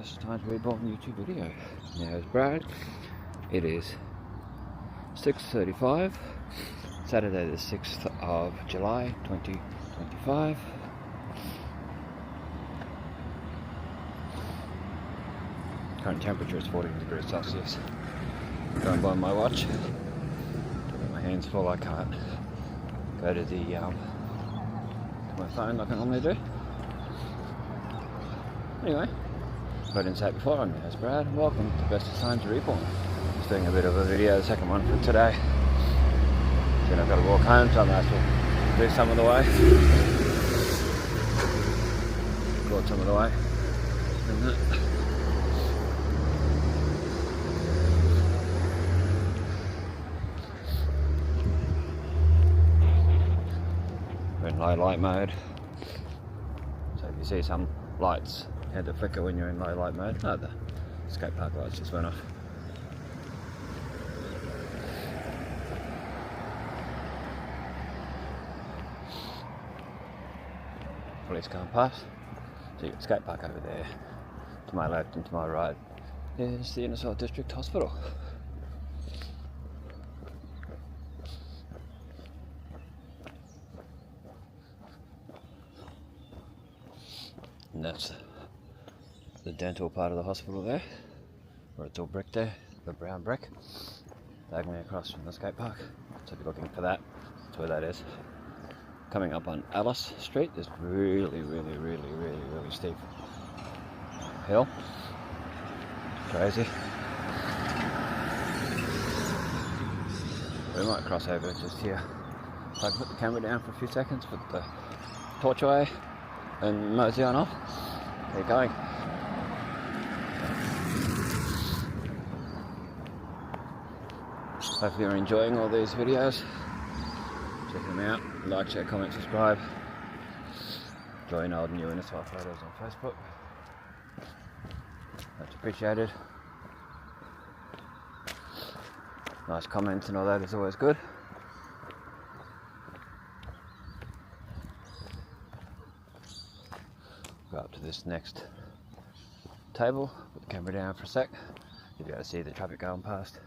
Bestestimes Reborn YouTube video. Now it's Brad. It is 6:35, Saturday the 6th of July 2025. Current temperature is 14 degrees Celsius. Going by my watch. My hands full, I can't go to my phone like I normally do. Anyway, if I didn't say it before, I'm your host Brad, and welcome to Bestestimes Reborn. Just doing a bit of a video, the second one for today. Then I've got to walk home, so I might as well do some of the way. Got some of the way. And that. We're in low light mode. So if you see some lights had to flicker when you're in low light mode. Oh, the skate park lights just went off. Police can't pass. So you got skate park over there. To my left and to my right is the Innisfail District Hospital. And that's the dental part of the hospital there, where it's all brick there, the brown brick, diagonally across from the skate park. So if you're looking for that, that's where that is. Coming up on Alice Street, there's really steep hill. Crazy. We might cross over just here. So I can put the camera down for a few seconds, put the torch away, and mosey on off. Keep going. Hopefully you're enjoying all these videos. Check them out. Like, share, comment, subscribe. Join old and new Innisfail photos on Facebook. Much appreciated. Nice comments and all that is always good. Go up to this next table, put the camera down for a sec. You'll be able to see the traffic going past.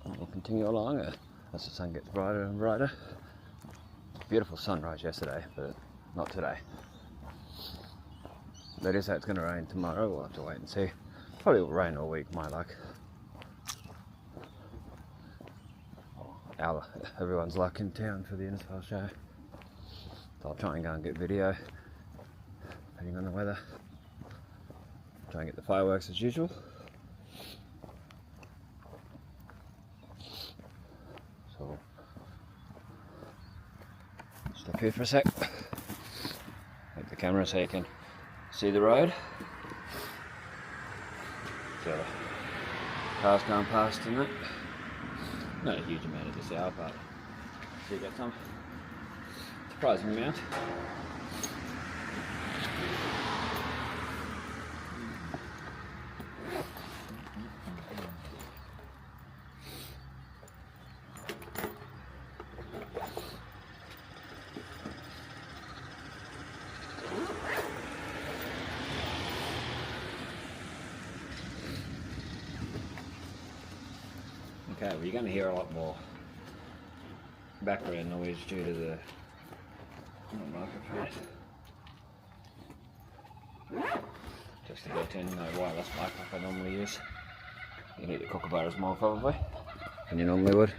And we'll continue along as the sun gets brighter and brighter. Beautiful sunrise yesterday, but not today. They do say it's going to rain tomorrow. We'll have to wait and see. Probably will rain all week, my luck. Everyone's luck in town for the Innisfail show. So I'll try and go and get video, depending on the weather. Try and get the fireworks as usual. So stop here for a sec. Make the camera so you can see the road. So cars going past and that. Not a huge amount at this hour, but you get some surprising amount. Okay, well, you're going to hear a lot more background noise due to the microphone. Just a built-in wireless mic like I normally use. You need the kookaburras more probably than you normally would.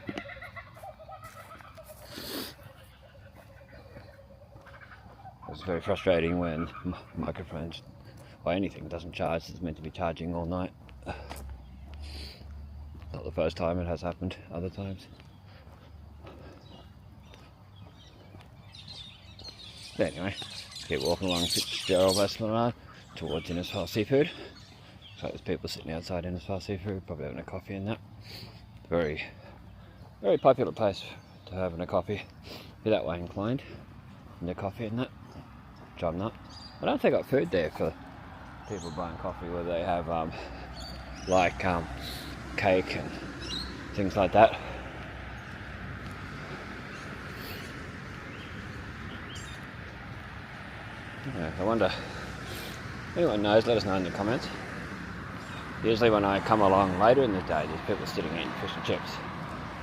It's very frustrating when microphones or anything doesn't charge. It's meant to be charging all night. Not the first time it has happened, other times. But anyway, keep walking along Fitzgerald Esplanade towards Innisfail Seafood. So there's people sitting outside Innisfail Seafood, probably having a coffee and that. Very popular place to having a coffee. If you're that way inclined, and the coffee and that, which I'm not. I don't think I've got food there for people buying coffee where they have cake and things like that. Yeah, I wonder, anyone knows, let us know in the comments. Usually when I come along later in the day, there's people sitting eating fish and chips,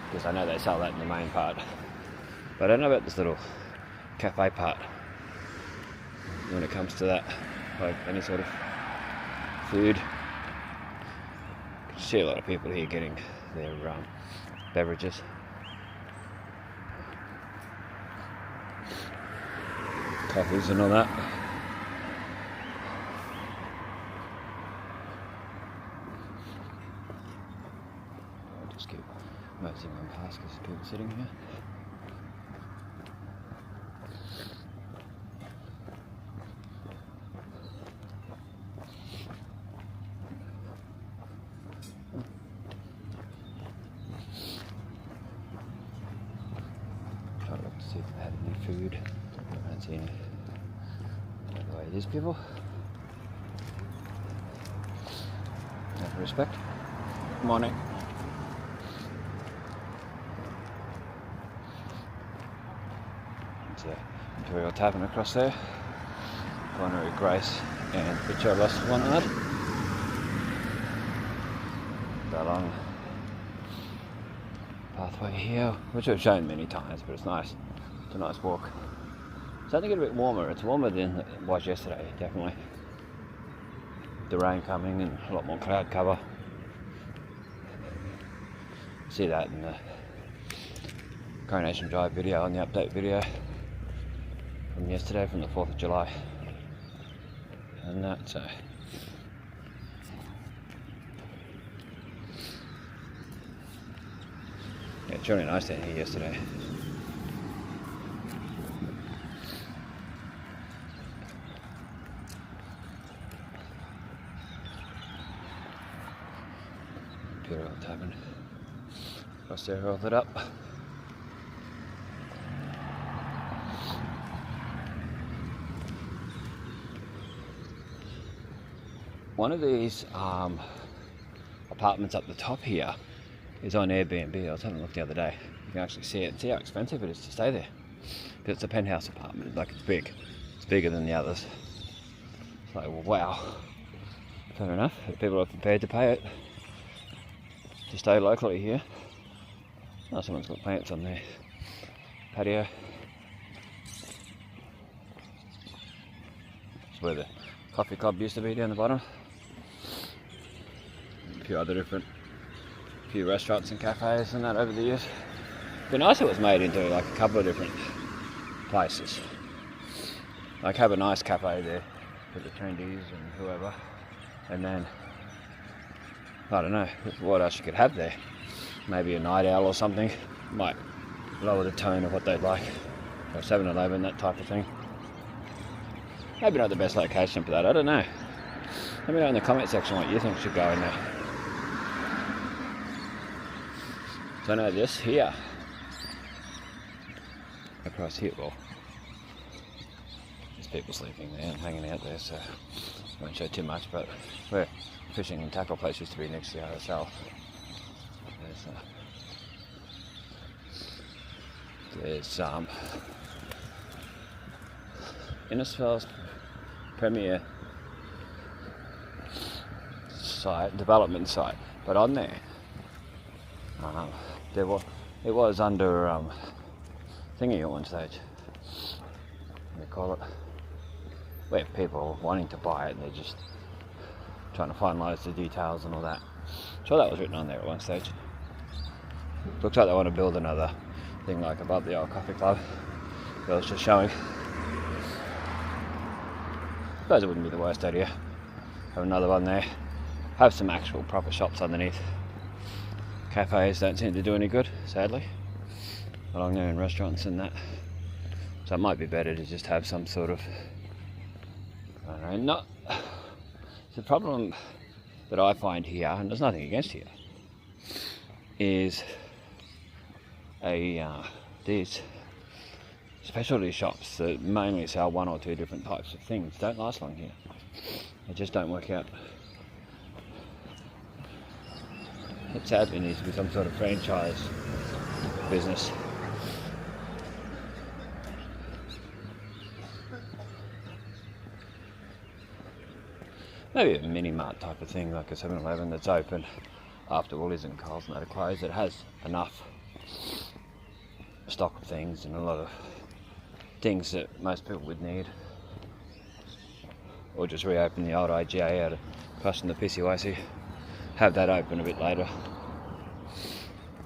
because I know they sell that in the main part. But I don't know about this little cafe part when it comes to that, like any sort of food. You can see a lot of people here getting their beverages. Coffees and all that. I'll just keep moseying on past because there's people sitting here. Try to look to see if they had any food. I don't see any. By the way, these people. Have respect. Morning. It's a Imperial Tavern across there. Culinary Grace and Picture Lost One Art. That long pathway here, which I've shown many times, but it's nice. It's a nice walk. It's starting to get a bit warmer. It's warmer than it was yesterday, definitely. The rain coming and a lot more cloud cover. See that in the Coronation Drive video and the update video from yesterday, from the 4th of July. And that, so. Yeah, it's really nice down here yesterday. Imperial Tavern. Across there, rolled it up. One of these apartments up the top here is on Airbnb. I was having a look the other day. You can actually see it and see how expensive it is to stay there. Because it's a penthouse apartment, like it's big. It's bigger than the others. It's like, well, wow. Fair enough, if people are prepared to pay it to stay locally here. Oh, someone's got plants on their patio. It's where the coffee club used to be down the bottom. A few other few restaurants and cafes and that over the years. It'd be nice if it was made into like a couple of different places. Like have a nice cafe there for the trendies and whoever. And then, I don't know, what else you could have there. Maybe a night owl or something. Might lower the tone of what they'd like. Or 7-Eleven, that type of thing. Maybe not the best location for that, I don't know. Let me know in the comment section what you think should go in there. So I know this here. Across here, well, there's people sleeping there and hanging out there, so I won't show too much, but where fishing and tackle place used to be next to the RSL. There's Innisfail's premier site, development site, but on there, it was under thingy at one stage. What do you call it? Where people wanting to buy it and they're just trying to finalise the details and all that. Sure, that was written on there at one stage. Looks like they want to build another thing like above the old coffee club. I was just showing. I suppose it wouldn't be the worst idea. Have another one there. Have some actual proper shops underneath. Cafes don't seem to do any good, sadly. Along there in restaurants and that. So it might be better to just have some sort of, I don't know, the problem that I find here, and there's nothing against here, is these specialty shops that mainly sell one or two different types of things don't last long here. They just don't work out. It sadly needs to be some sort of franchise business. maybe a mini mart type of thing, like a 7-Eleven that's open after Woolies and Coles and that are closed. It has enough stock of things and a lot of things that most people would need. Or just reopen the old IGA out across from the PCYC. Have that open a bit later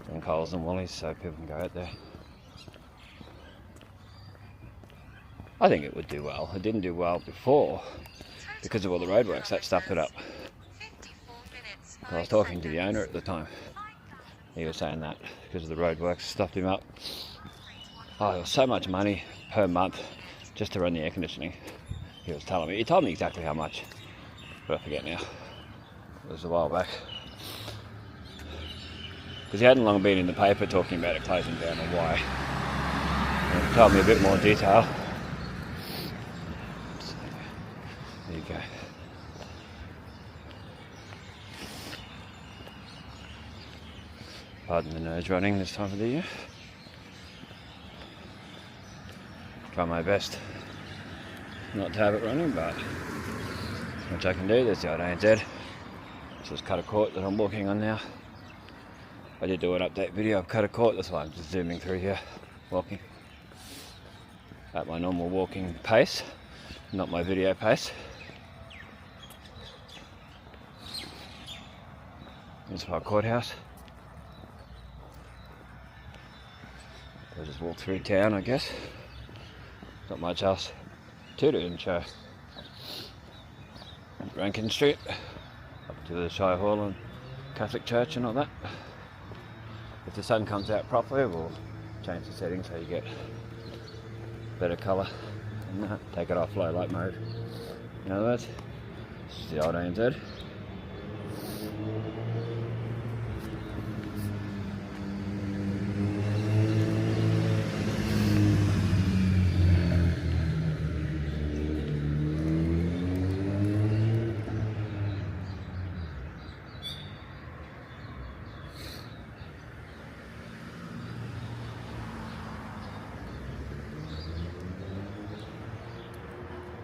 than Coles and Woolies so people can go out there. I think it would do well. It didn't do well before because of all the roadworks that stuffed it up. I was talking to the owner at the time. He was saying that because of the roadworks stuffed him up. Oh, it was so much money per month just to run the air conditioning. He was telling me. He told me exactly how much, but I forget now. It was a while back. Because he hadn't long been in the paper talking about it closing down and why. And he told me a bit more detail. So, there you go. Pardon the nose running this time of the year. Try my best not to have it running, but which I can do. There's the old ANZ. This is Cutter Court that I'm walking on now. I did do an update video of Cutter Court, that's why I'm just zooming through here, walking at my normal walking pace, not my video pace. Innisfail Courthouse. I'll just walk through town, I guess. Not much else to do in show. Rankin Street, up to the Shire Hall and Catholic Church and all that. If the sun comes out properly, we'll change the settings so you get better colour and that. Take it off low light mode. In other words, this is the old ANZ.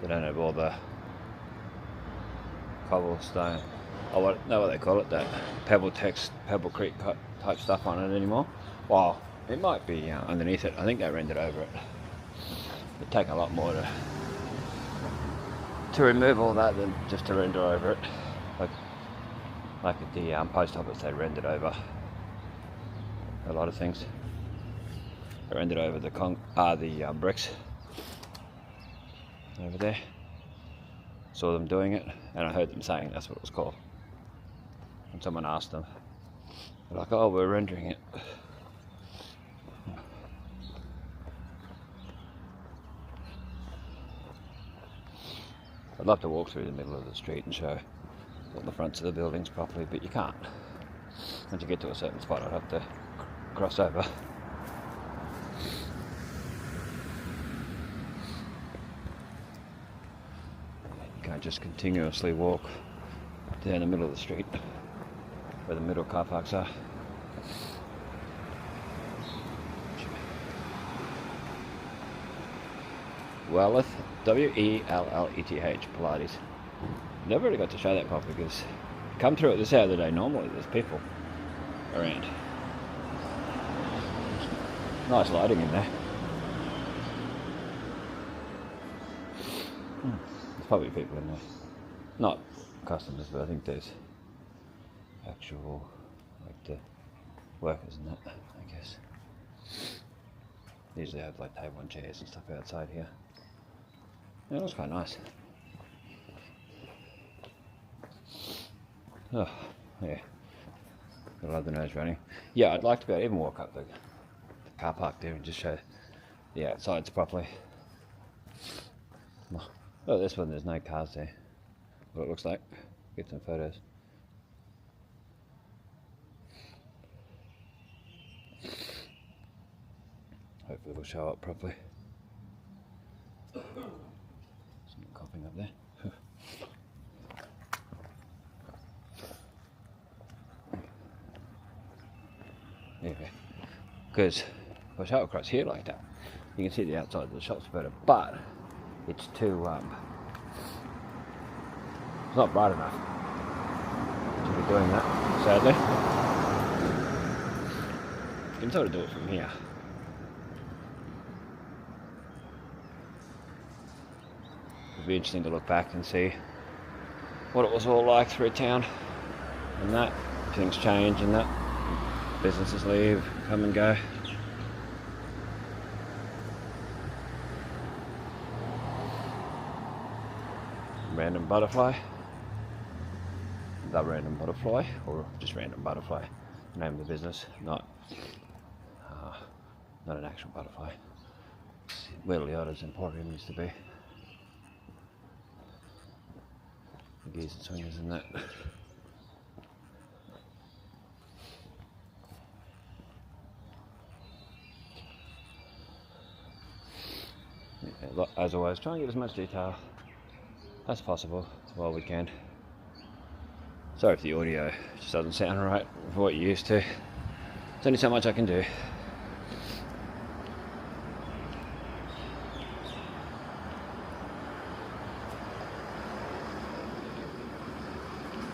They don't have all the cobblestone, I know what they call it, that Pebble Creek type stuff on it anymore. Well, it might be underneath it. I think they rendered over it. It'd take a lot more to remove all that than just to render over it. Like at the post office, they rendered over a lot of things. They rendered over the bricks over there. Saw them doing it, and I heard them saying that's what it was called. And someone asked them, they're like, "Oh, we're rendering it." I'd love to walk through the middle of the street and show all the fronts of the buildings properly, but you can't. Once you get to a certain spot, I'd have to cross over. You can't just continuously walk down the middle of the street where the middle car parks are. Welleth, W-E-L-L-E-T-H, Pilates. Never really got to show that properly because come through at this hour of the day, normally there's people around. Nice lighting in there. There's probably people in there. Not customers, but I think there's actual, like the workers and that, I guess. They usually have like table and chairs and stuff outside here. Yeah, it looks quite nice. Oh, yeah. I love the nose running. Yeah, I'd like to be able to even walk up the car park there and just show the outsides properly. Oh, this one, there's no cars there. What it looks like. Get some photos. Hopefully it'll show up properly. Someone coughing up there. There you go. Because if I show across here like that, you can see the outside of the shops better, but it's too It's not bright enough to be doing that, sadly. You can sort of do it from here. It'd be interesting to look back and see what it was all like through town and that. Things change and that. Businesses leave, come and go. Random butterfly. The random butterfly, or just random butterfly. Name of the business, not an actual butterfly. Where Leota's Emporium used to be. The gears and swingers and that. Yeah, as always, try and get as much detail as possible while we can. Sorry if the audio just doesn't sound right with what you're used to. There's only so much I can do.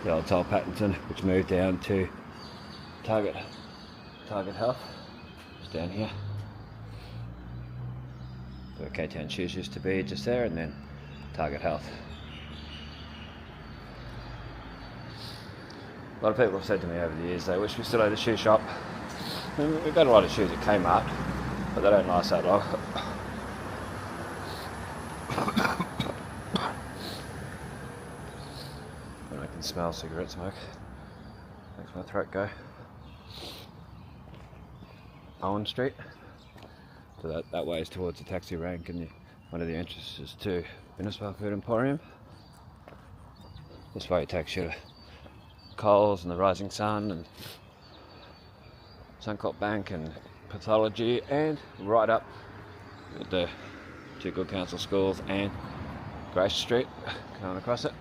The old Toll Pattinson, which moved down to Target Health, just down here. Where K-Town Shoes used to be, just there, and then Target Health. A lot of people have said to me over the years they wish we still had a shoe shop. I mean, we've got a lot of shoes at Kmart, but they don't last that long. When I can smell cigarette smoke, makes my throat go. Owen Street. So that way is towards the taxi rank, and one of the entrances to Innisfail Food Emporium. This way it takes you to Coles and the Rising Sun and Suncorp Bank and Pathology, and right up with the two Good Counsel schools and Grace Street going across it.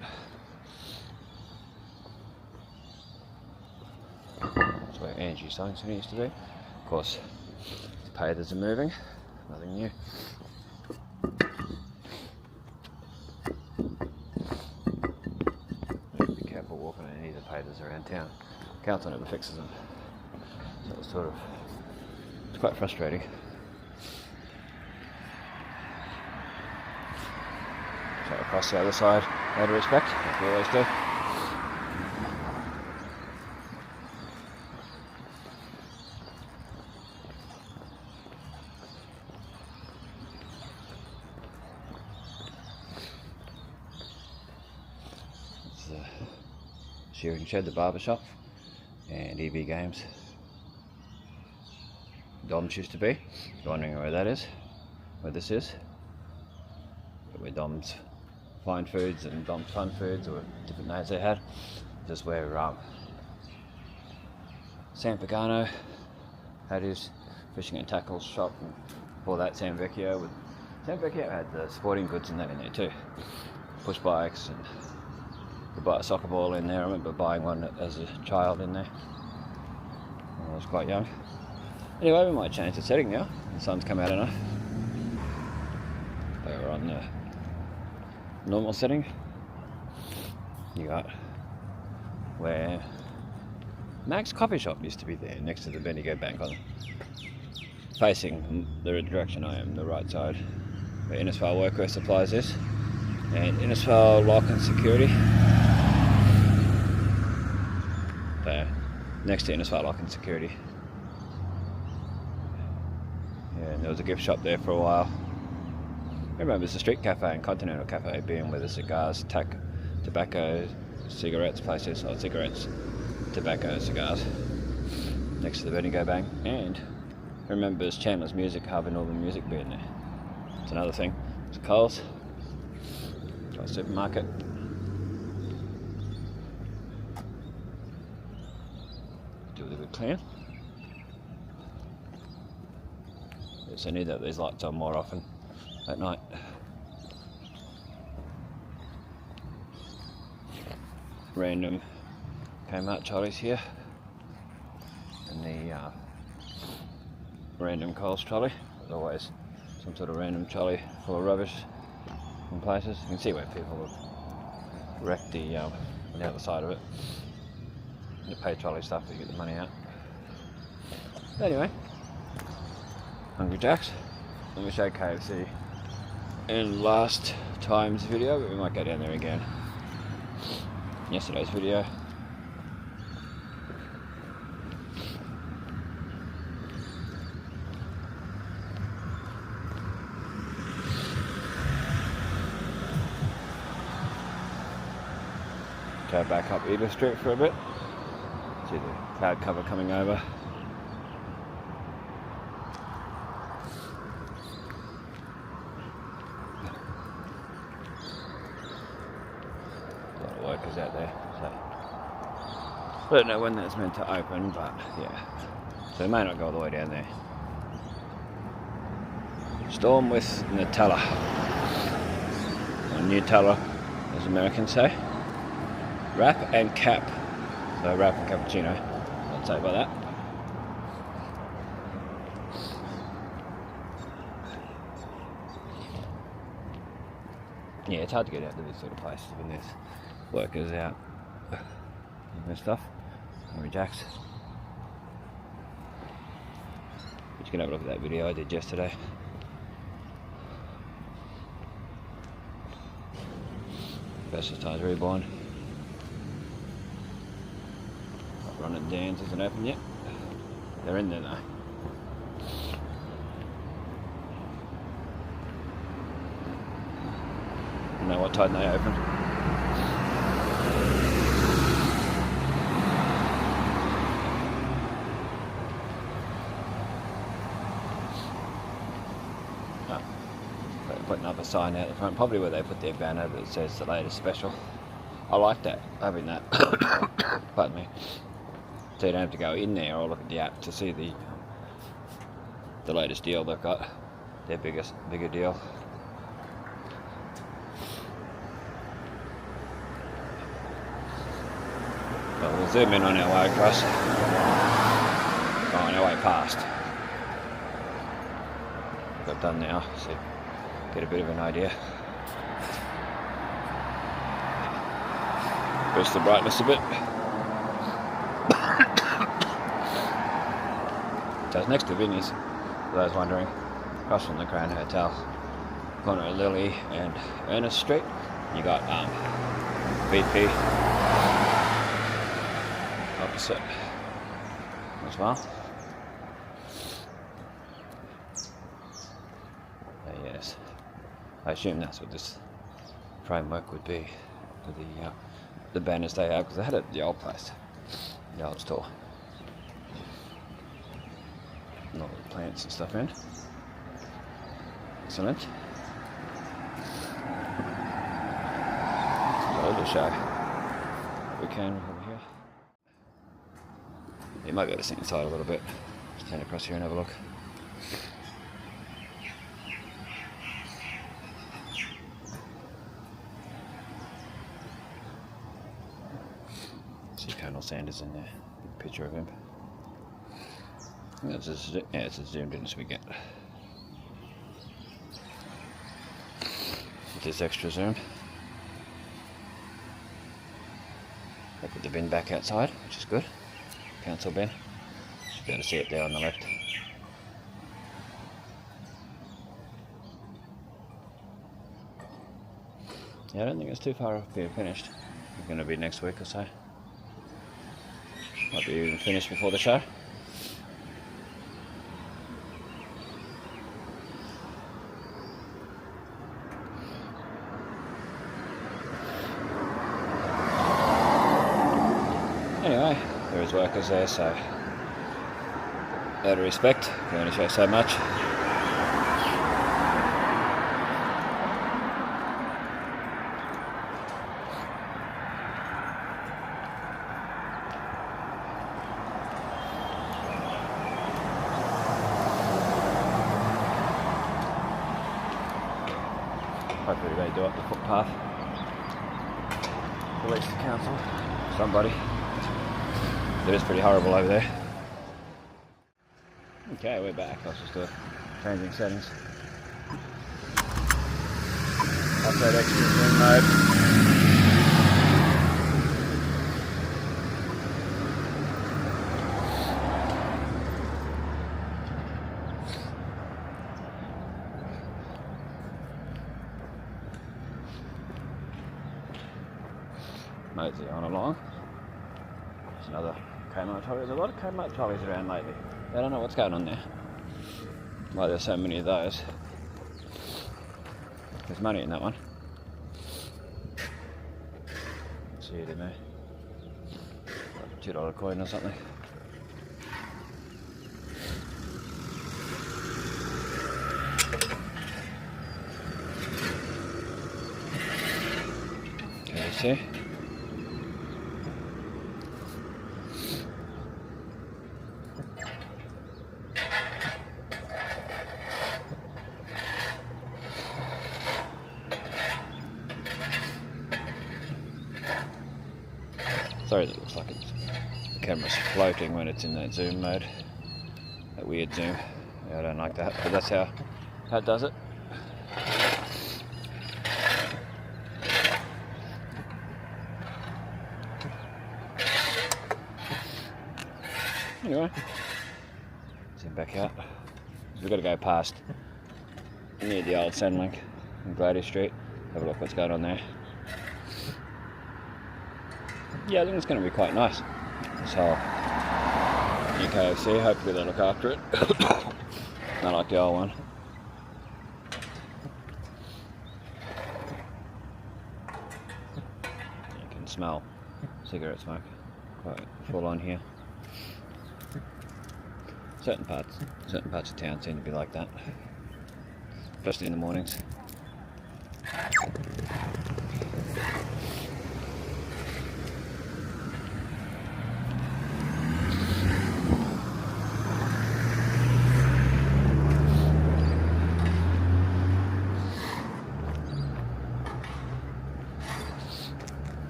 That's where Angie Science Centre used to be. Of course, the pavers are moving, nothing new. Be careful walking on any of the pavers around town. Council never fixes them. So it's quite frustrating. So across the other side, out of respect, like we always do. It's the shearing shed, the barber shop, and EB Games. Dom's used to be. If you're wondering where that is, where this is, where Dom's Fine Foods and Dom's Fun Foods, or different names they had. Just where Sam Pagano had his fishing and tackle shop, and before that Sam Vecchio had the sporting goods and that in there too. Push bikes, and you could buy a soccer ball in there. I remember buying one as a child in there when I was quite young. Anyway, we might change the setting now. The sun's come out enough. They were on the normal setting. You got where Mac's coffee shop used to be there, next to the Bendigo Bank, facing the direction I am, the right side, where Innisfail Workwear Supplies is, and Innisfail Lock and Security. There, next to Innisfail Lock and Security. Yeah, and there was a gift shop there for a while. I remember there's a street cafe and Continental Cafe being where the cigars, tobacco, cigarettes places, or cigarettes, tobacco, cigars, next to the Bendigo Bank. And I remember there's Chandler's Music Hub and Northern Music being there. It's another thing. It's Coles, got a supermarket. Do with a good clean. Yes, I need that these lights on more often at night. Random Kmart trolleys here, and the random Coles trolley. There's always some sort of random trolley full of rubbish in places. You can see where people have wrecked the on the other side of it. You pay trolley stuff to get the money out. Anyway, Hungry Jacks. Let me show KFC in last time's video, but we might go down there again. Yesterday's video. Go back up Edith Street for a bit. See the cloud cover coming over. A lot of workers out there, so I don't know when that's meant to open, but yeah. So we may not go all the way down there. Storm with Nutella. Or Nutella, as Americans say. Wrap and cap. So wrap and cappuccino. I'd say about that. Yeah, it's hard to get out to this sort of place when there's workers out and stuff. Hungry Jacks. But you can have a look at that video I did yesterday. Bestestimes Reborn. Run and Dance isn't open yet. They're in there though. You know what time they open? Oh, they're putting up a sign out the front, probably where they put their banner that says the latest special. I like that, having that. Pardon me. So you don't have to go in there or look at the app to see the latest deal they've got. Their bigger deal. Well, we'll zoom in on our way across. On our way past. What I've done now, so get a bit of an idea. Boost the brightness a bit. So it's next to Vinnie's, for those wondering, across from the Crown Hotel, corner of Lily and Ernest Street. You got BP opposite as well. So yes, I assume that's what this framework would be for the banners they have, because they had it at the old place, the old store. All the plants and stuff in. Excellent. So I'll just show we can over here. You might be able to see inside a little bit. Just turn across here and have a look. See Colonel Sanders in there. Big picture of him. It's as zoomed in as we get. With this extra zoom. I put the bin back outside, which is good. Council bin. Should be able to see it there on the left. Yeah, I don't think it's too far off being finished. It's going to be next week or so. Might be even finished before the show. Anyway, there is workers there, so out of respect, can only show so much. Hopefully they do up the footpath. Release the council, somebody. It is pretty horrible over there. Okay, we're back. I was just changing settings. Upload extra zoom mode. mosey on along. There's another Kmart trolley. There's a lot of Kmart trolleys around lately. I don't know what's going on there. Why there's so many of those. There's money in that one. See it in there. Like a $2 coin or something. Okay, you see? Sorry, it looks like the camera's floating when it's in that zoom mode. That weird zoom. Yeah, I don't like that, but that's how it does it. Anyway, zoom back out. So we've got to go past near the old Centrelink on Gladys Street. Have a look what's going on there. Yeah, I think it's going to be quite nice. This whole new KFC, hopefully they'll look after it. Not like the old one. You can smell cigarette smoke quite full on here. Certain parts of town seem to be like that, especially in the mornings.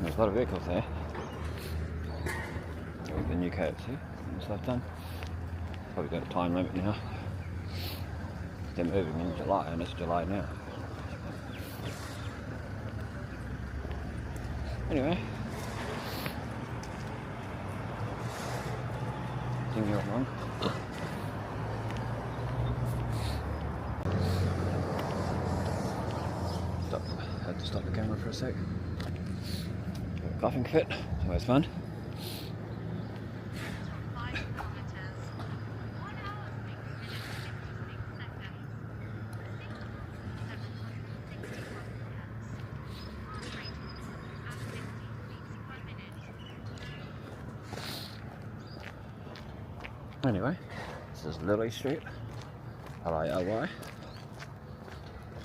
There's a lot of vehicles there. The new KFC on this left hand. Probably got a time limit now. They're moving in July, and it's July now. Anyway, thing you're wrong. Stop. Had to stop the camera for a sec. Coughing fit. It's always fun. Anyway, this is Lily Street, L-I-L-Y,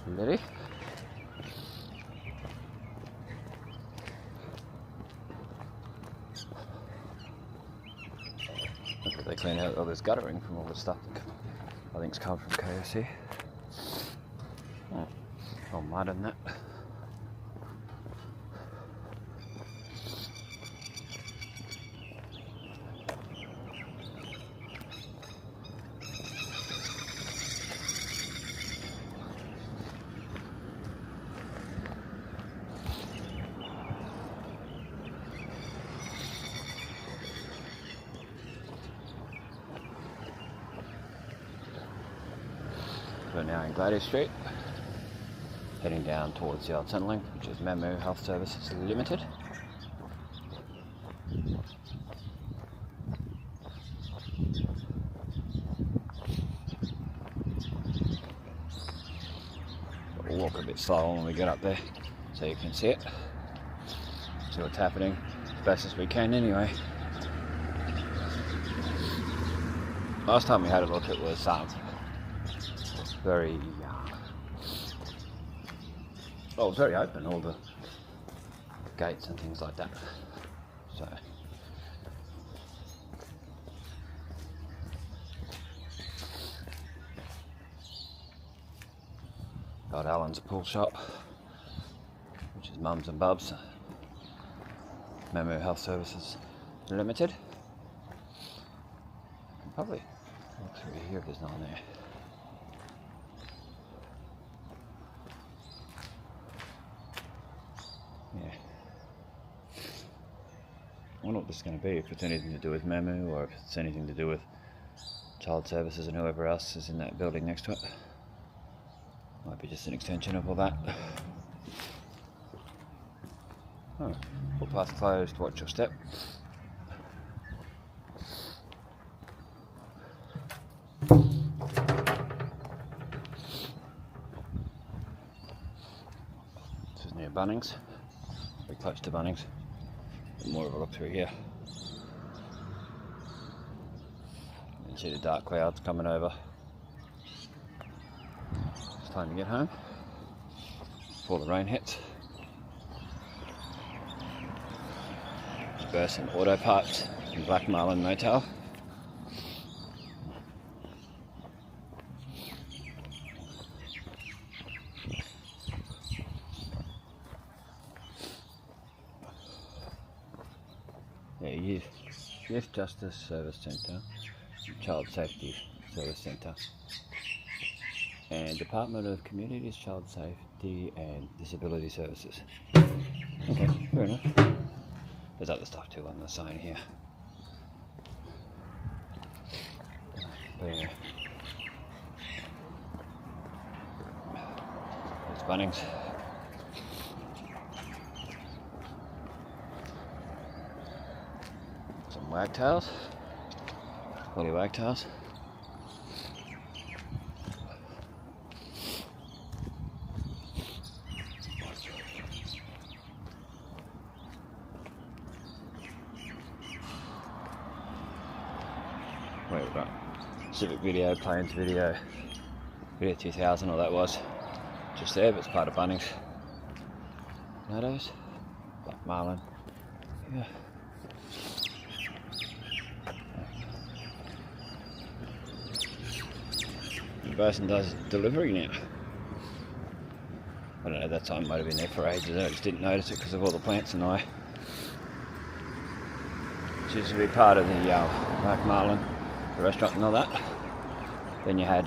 Lily. Look at they clean out all this guttering from all the stuff that I think's come from KFC. Oh, all mud and that. We're now in Gladys Street, heading down towards the old Centrelink, which is Memu Health Services Limited. We'll walk a bit slower when we get up there, so you can see it, see what's happening as best as we can anyway. Last time we had a look, it was very very open, all the gates and things like that. So got Alan's pool shop, which is Mums and Bubs, Memu Health Services Limited. Probably look through here if there's no one there. Yeah. I wonder what this is going to be, if it's anything to do with Memu or if it's anything to do with child services and whoever else is in that building next to it. Might be just an extension of all that. Oh, footpath closed, watch your step. This is near Bunnings, very close to Bunnings. More of a look through here. You can see the dark clouds coming over. It's time to get home before the rain hits. Burson Auto Parts in Black Marlin Motel. Yeah, Youth Justice Service Centre, Child Safety Service Centre, and Department of Communities, Child Safety and Disability Services. Okay, fair enough. There's other stuff too on the sign here. There's Bunnings. Some wagtails. Quality wagtails. Wait, right. Civic Video, Plains Video, Video 2000, all that was. Just there, but it's part of Bunnings. Meadows, Black Marlin. Yeah. The person does delivery now. I don't know, that sign might have been there for ages. I just didn't notice it because of all the plants in the way. It used to be part of the Black Marlin, the restaurant and all that. Then you had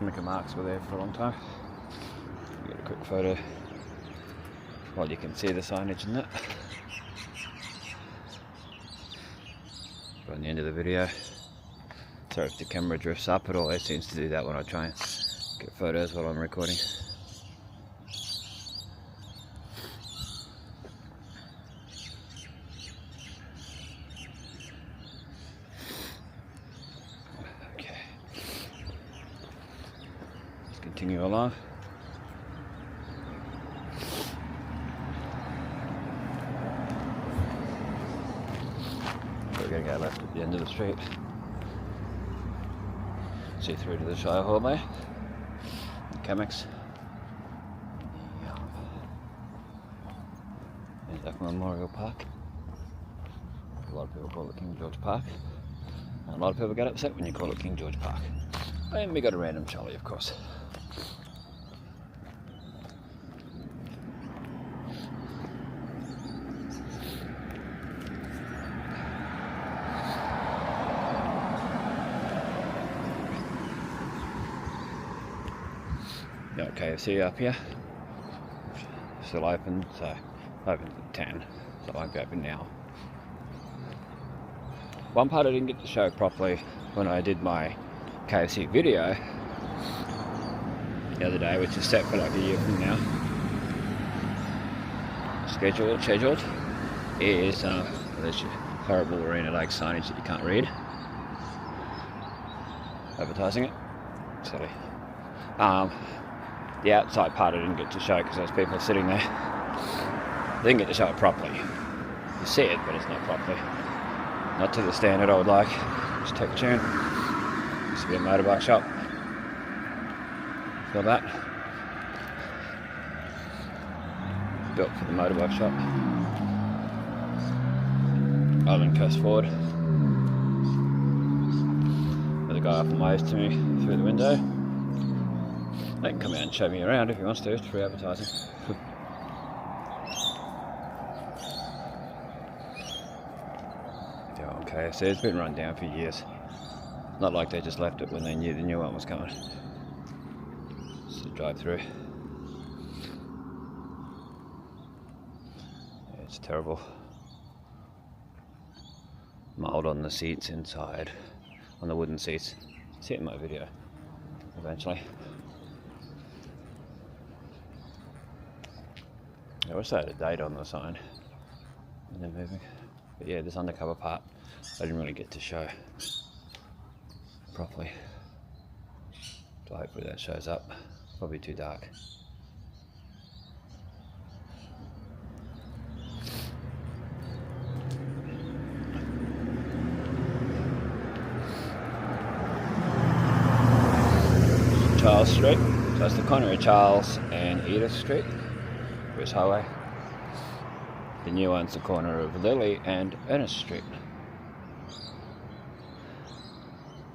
Mick and Marks were there for a long time. Get a quick photo while you can see the signage and that. By the end of the video. Sorry if the camera drifts up, it always seems to do that when I try and get photos while I'm recording. Okay. Let's continue along. We're going to go left at the end of the street. See through to the Shire hallway, Chemex, there's that Memorial Park. A lot of people call it King George Park. A lot of people get upset when you call it King George Park. And we got a random Charlie, of course. Got KFC up here, still open, so open at 10, so it won't be open now. One part I didn't get to show properly when I did my KFC video the other day, which is set for like a year from now, scheduled, is there's your horrible Warrina Lake signage that you can't read, advertising it, silly. The outside part I didn't get to show because there's people sitting there. I didn't get to show it properly. You see it, but it's not properly. Not to the standard I would like. Just take a tune. Used to be a motorbike shop. Feel that? Built for the motorbike shop. Island Coast Ford. There's a guy offering waves to me through the window. They can come out and show me around if he wants to, it's free advertising. Yeah, okay, so it's been run down for years. Not like they just left it when they knew the new one was coming. Just a drive through. Yeah, it's terrible. Mould on the seats inside, on the wooden seats. See it in my video, eventually. I wish they had a date on the sign when they're moving. But yeah, this undercover part I didn't really get to show properly. So hopefully that shows up. Probably too dark. Charles Street. So that's the corner of Charles and Edith Street, Bruce Highway. The new one's the corner of Lily and Ernest Street.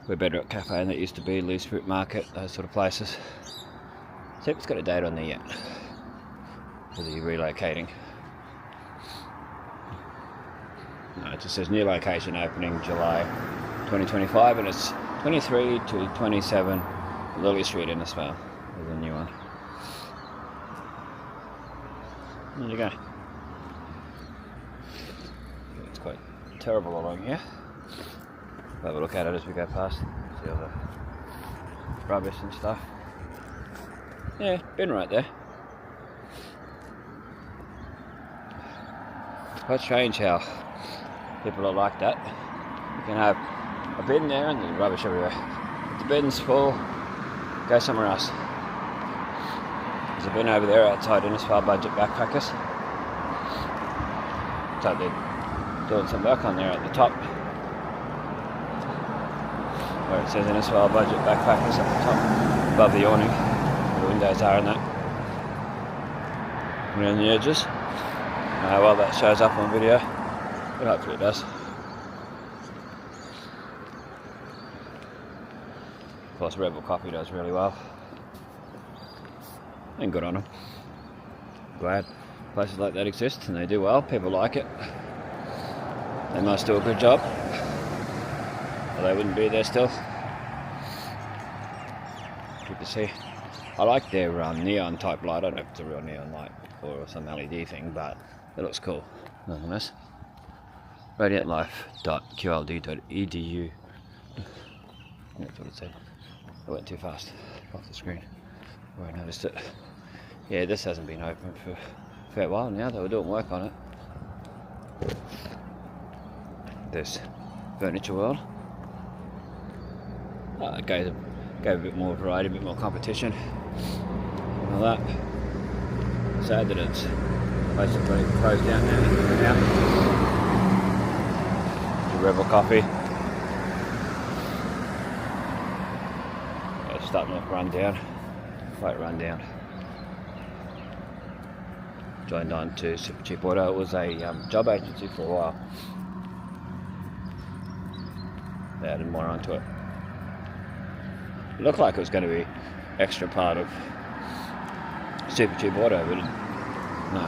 We're better at Cafe than it used to be, Lee's Fruit Market, those sort of places. See if it's got a date on there yet. Is he relocating? No, it just says new location opening July 2025, and it's 23 to 27 Lily Street, Innisfail. There's a new one. There you go. It's quite terrible along here. We'll have a look at it as we go past. See all the rubbish and stuff. Yeah, bin right there. It's quite strange how people are like that. You can have a bin there and there's rubbish everywhere. If the bin's full, go somewhere else. There's a bin over there outside Innisfail Budget Backpackers. So they're doing some work on there at the top, where it says Innisfail Budget Backpackers at the top, above the awning. The windows are in that. Around the edges. Well, that shows up on video, but hopefully it does. Of course, Rebel Coffee does really well. And good on them. Glad places like that exist and they do well. People like it. They must do a good job, or they wouldn't be there still. Good to see. I like their neon type light. I don't know if it's a real neon light or some LED thing, but it looks cool nonetheless. radiantlife.qld.edu. That's what it said. I went too fast off the screen before I noticed it. Yeah, this hasn't been open for a fair while now. They were doing work on it. This Furniture World. It gave a bit more variety, a bit more competition. And all that. Sad that it's basically closed down now. The Rebel Coffee. It's starting to run down. Quite run down. Joined on to Super Cheap Auto. It was a job agency for a while. They added more onto it. It looked like it was going to be extra part of Super Cheap Auto, but no.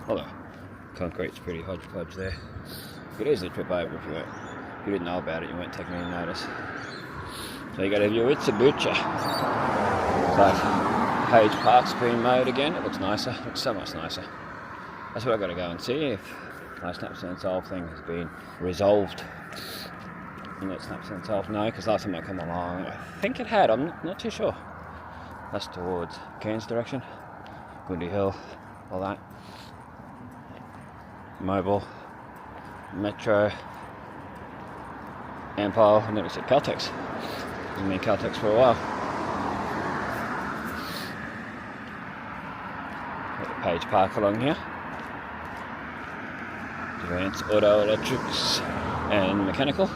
Although concrete's pretty hodgepodge there. You could easily trip over if you didn't know about it. You weren't taking any notice. So you got to have your wits about you. So Page Park's been mowed again. It looks nicer. It looks so much nicer. That's what I've got to go and see if my Snaps and Solve thing has been resolved. And that Snaps and Solve, no, because last time I come along, I think it had. I'm not too sure. That's towards Cairns direction, Gundy Hill, all that. Mobile, Metro, Ampol, and then we said Caltex. I've been Caltex for a while. Got Page Park along here. Advanced Auto Electrics and Mechanical.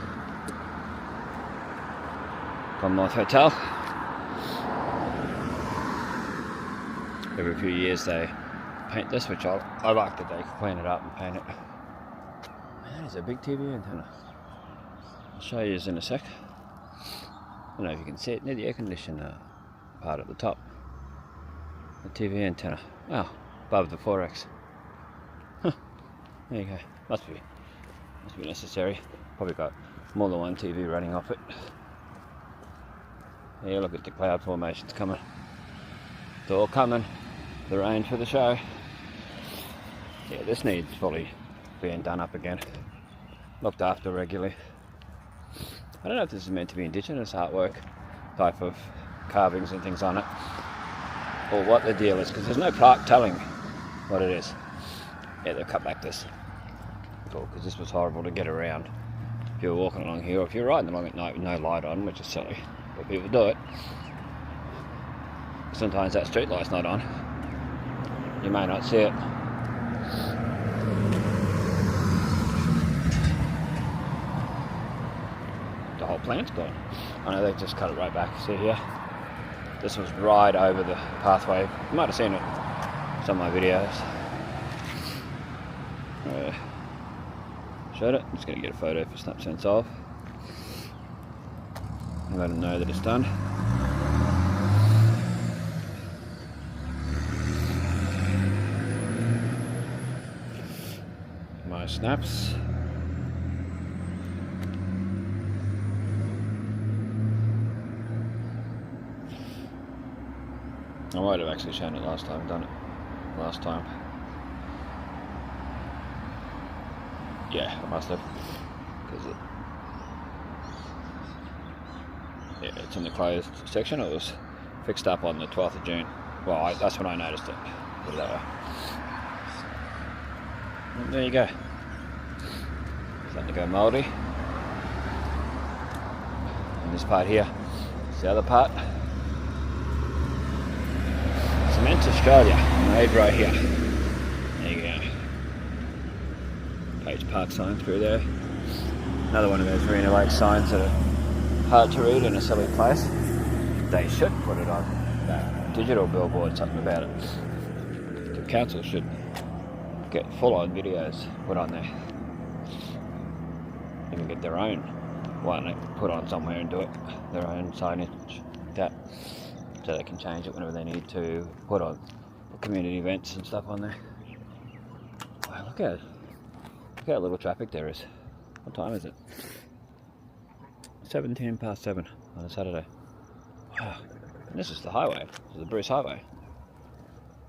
Commonwealth Hotel. Every few years they paint this, which I like that they clean it up and paint it. Man, there's a big TV antenna. I'll show you in a sec. I don't know if you can see it near the air conditioner part at the top. The TV antenna. Wow, above the 4X. Huh. There you go. Must be necessary. Probably got more than one TV running off it. Yeah, look at the cloud formations coming. It's all coming. The rain for the show. Yeah, this needs fully being done up again. Looked after regularly. I don't know if this is meant to be indigenous artwork type of carvings and things on it. or what the deal is, because there's no plaque telling what it is. Yeah, they've cut back this, because this was horrible to get around. If you're walking along here, or if you're riding along at night with no light on, which is silly, but people do it. Sometimes that street light's not on. You may not see it. The whole plant's gone. I know they've just cut it right back. See here? This was right over the pathway. You might have seen it in some of my videos. Showed it. I'm just going to get a photo for Snap Sense off. And let them know that it's done. My snaps. I might have actually shown it last time, done it last time. Yeah, I must have. Because it's in the closed section. It was fixed up on the 12th of June. Well, that's when I noticed it. Put it that way. And there you go. Starting to go mouldy. And this part here is the other part. Sepand Australia, made right here. There you go. Page Park sign through there. Another one of those Warrina Lake signs that are hard to read in a silly place. They should put it on that digital billboard, something about it. The council should get full-on videos put on there. Even get their own one they put on somewhere and do it. Their own signage like that. So they can change it whenever they need to, put on community events and stuff on there. Wow, look how little traffic there is. What time is it? 17 past 7 on a Saturday. Wow. And this is the highway. This is the Bruce Highway.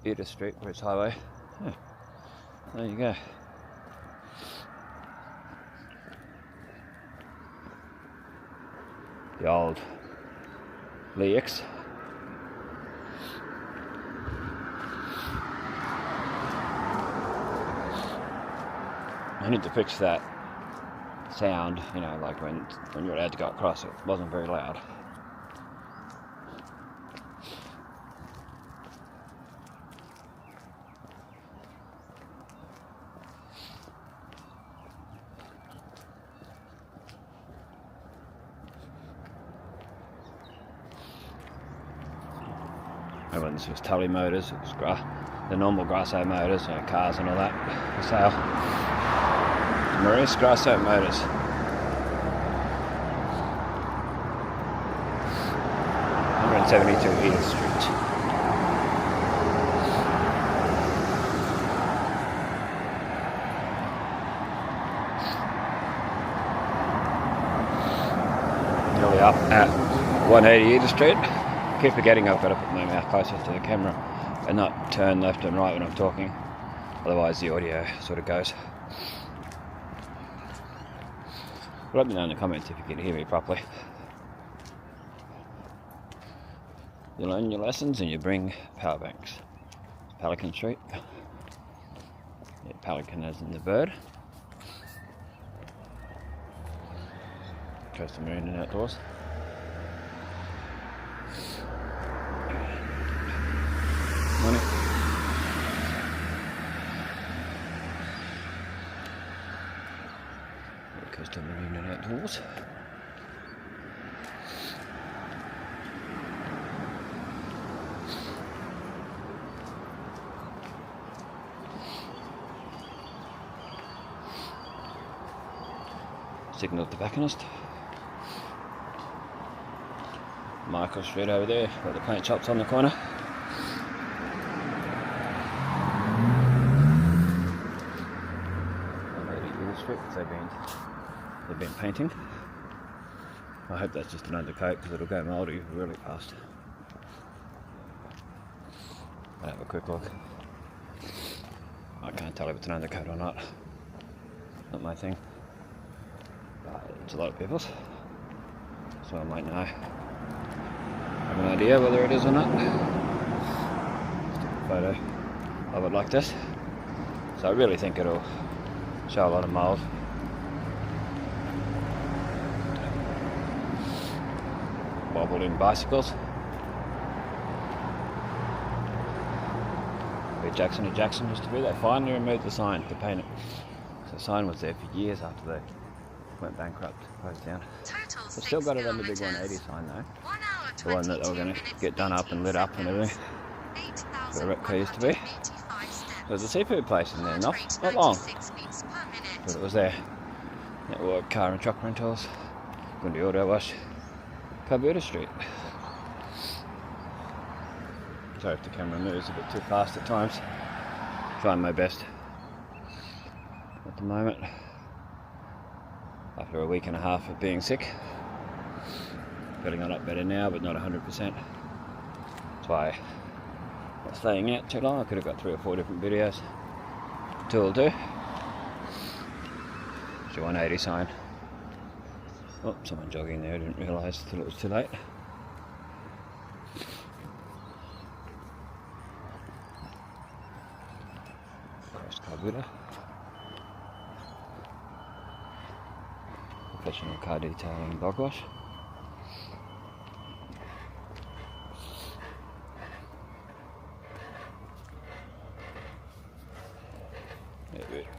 Edith Street, Bruce Highway. Yeah. There you go. The old Lex. I need to fix that sound, you know, like when you're allowed to go across, it wasn't very loud. When this was Tully motors, it was the normal Grasso motors, you know, cars and all that for sale. Maurice Grasso motors. 172 Edith Street. Nearly up at 180 Edith Street. I keep forgetting I've got to put my mouth closer to the camera and not turn left and right when I'm talking, otherwise the audio sort of goes. Let me know in the comments if you can hear me properly. You learn your lessons and you bring power banks. Pelican Street. Yeah, pelican as in the bird. Coastal Marine and Outdoors. Money. Coastal Marine and Outdoors. Signal Tobacconist. Michael Street over there, where the paint shop's on the corner. Street, they've been painting. I hope that's just an undercoat because it'll go mouldy really fast. I'll have a quick look. I can't tell if it's an undercoat or not. Not my thing. But it's a lot of people's, so I might know. Have an idea whether it is or not. photo of it like this. So I really think it'll show a lot of mould. Bobbled in bicycles. Where Jackson and Jackson used to be, they finally removed the sign to paint it. So the sign was there for years after they went bankrupt, closed down. They've still got it on the big 180 sign though. The one that they were going to get done up and lit up and everything. Where the Repco used to be. There was a seafood place in there, not long. But it was there. Network car and truck rentals. Gundi Auto Wash. Carburetor Street. Sorry if the camera moves a bit too fast at times. Trying my best at the moment. After a week and a half of being sick. Feeling a lot better now, but not 100%. That's why I'm not staying out too long. I could have got 3 or 4 different videos. 2 will do. It's your 180 sign. Oh, someone jogging there. I didn't realise until it was too late. Crashed carburetor. Professional car detailing dog wash.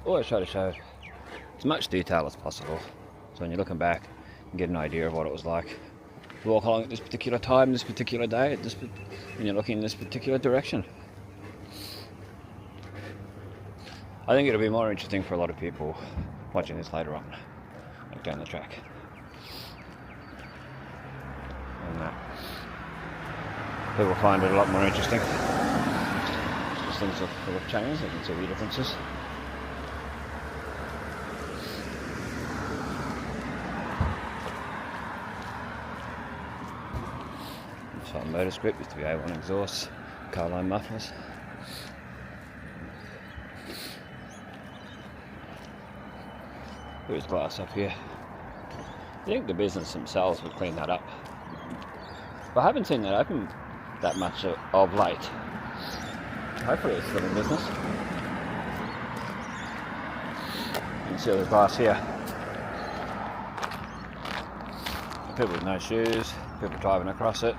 Always try to show as much detail as possible, so when you're looking back you can get an idea of what it was like to walk along at this particular time, this particular day, at this, when you're looking in this particular direction. I think it'll be more interesting for a lot of people watching this later on, like down the track. And people find it a lot more interesting. These things are full of changes, they can see the differences. Motor script used to be A1 exhausts, car line mufflers. There's glass up here. I think the business themselves would clean that up. But I haven't seen that open that much of late. Hopefully it's still in business. You can see all the glass here. People with no shoes, people driving across it.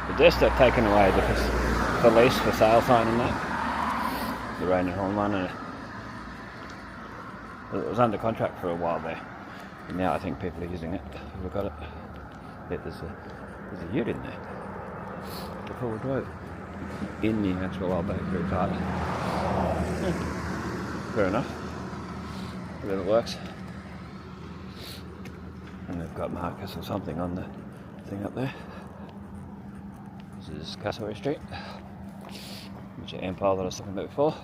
The desk they've taken away the lease for sale sign and that. The Rain and Horn one, and it was under contract for a while there. And now I think people are using it. We've got it. Yeah, there's a ute in there. The forward road. In the actual old bakery part. Fair enough. I believe it works. And they've got markers or something on the thing up there. This is Cassowary Street, which is Empire that I was talking about before.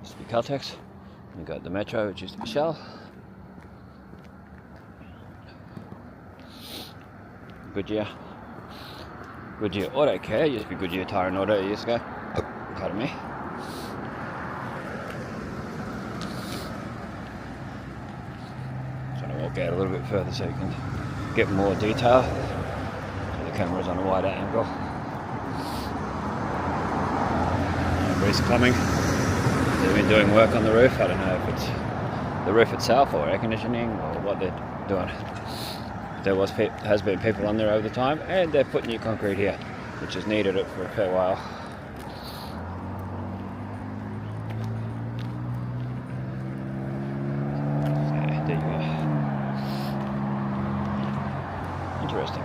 Used to be Caltex. We've got the Metro, which used to be Shell. Goodyear Auto Care, used to be Goodyear Tire and Auto years ago. Pardon me. Trying to walk out a little bit further so you can get more detail. So the camera's on a wider angle. Breeze plumbing. They've been doing work on the roof. I don't know if it's the roof itself or air conditioning or what they're doing. There has been people on there over the time, and they've put new concrete here, which has needed it for a fair while. Yeah, there you go. Interesting.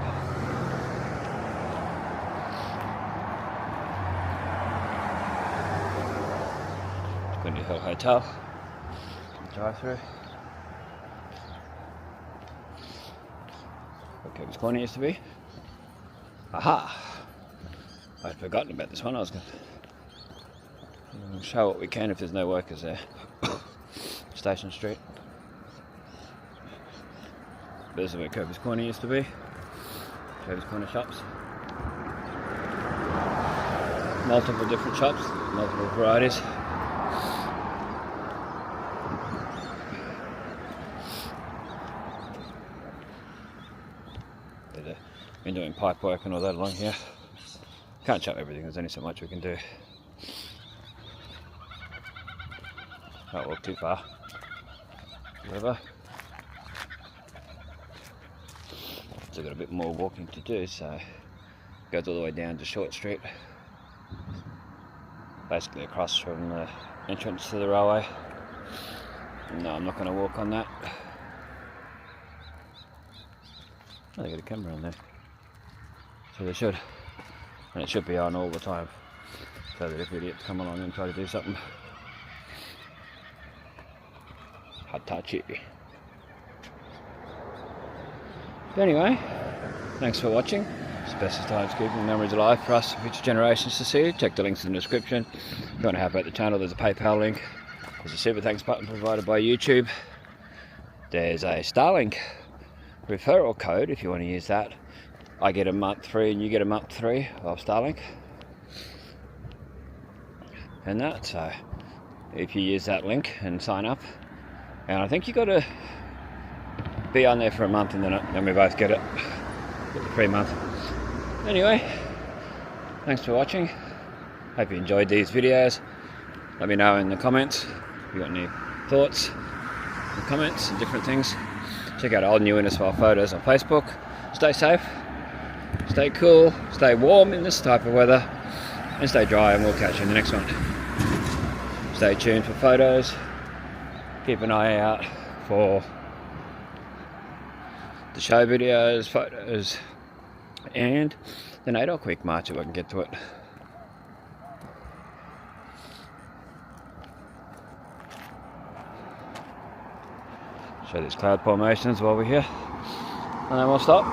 Windy Hill Hotel. Drive through. Okay, this corner used to be. Aha! I'd forgotten about this one. I was going to show what we can if there's no workers there. Station Street. This is where Kobe's Corner used to be. Kobe's Corner shops. Multiple different shops, multiple varieties. Been doing pipe work and all that along here Can't show everything, there's only so much we can do. Can't walk too far. Whatever. Still got a bit more walking to do, so goes all the way down to Short Street. Basically across from the entrance to the railway. No, I'm not going to walk on that. Oh, they got a camera on there. So they should. And it should be on all the time. So that if idiots come along and try to do something. Hot touchy. But anyway, thanks for watching. It's the bestest times keeping memories alive for us and future generations to see. Check the links in the description. If you want to help out the channel, there's a PayPal link. There's a super thanks button provided by YouTube. There's a Starlink referral code if you want to use that. I get a month free and you get a month free of Starlink. And that, so if you use that link and sign up, and I think you got to be on there for a month and then we both get it. Get the free month. Anyway, thanks for watching. Hope you enjoyed these videos. Let me know in the comments if you got any thoughts and comments and different things. Check out old new Innisfail photos on Facebook. Stay safe, stay cool, stay warm in this type of weather, and stay dry, and we'll catch you in the next one. Stay tuned for photos. Keep an eye out for the show videos, photos, and the NATO quick march if I can get to it. Show these cloud formations while we're here, and then we'll stop.